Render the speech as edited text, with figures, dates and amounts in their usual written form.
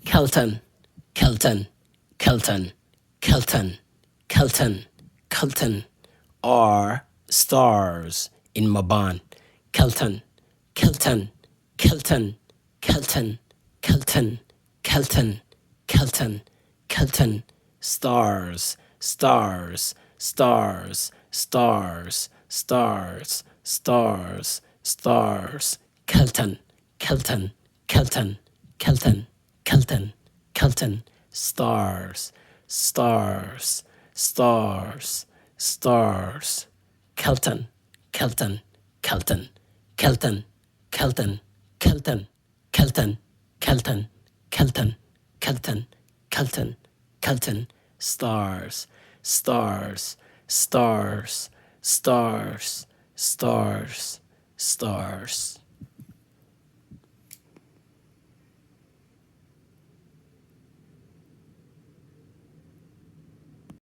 Kelton, Kelton, Kelton, Kelton, Kelton, Kelton are stars in Maban. Kelton, Kelton, Kelton, Kelton, Kelton, Kelton, Kelton, Kelton, stars, stars, stars, stars, stars, stars, stars, Kelton, Kelton, Kelton, Kelton, Kelton, Kelton, stars, stars, stars, stars, Kelton, Kelton, Kelton, Kelton, Kelton, Kelton, Kelton, Kelton, Kelton, Kelton, Kelton, Kelton, stars, stars, stars, stars, stars, stars.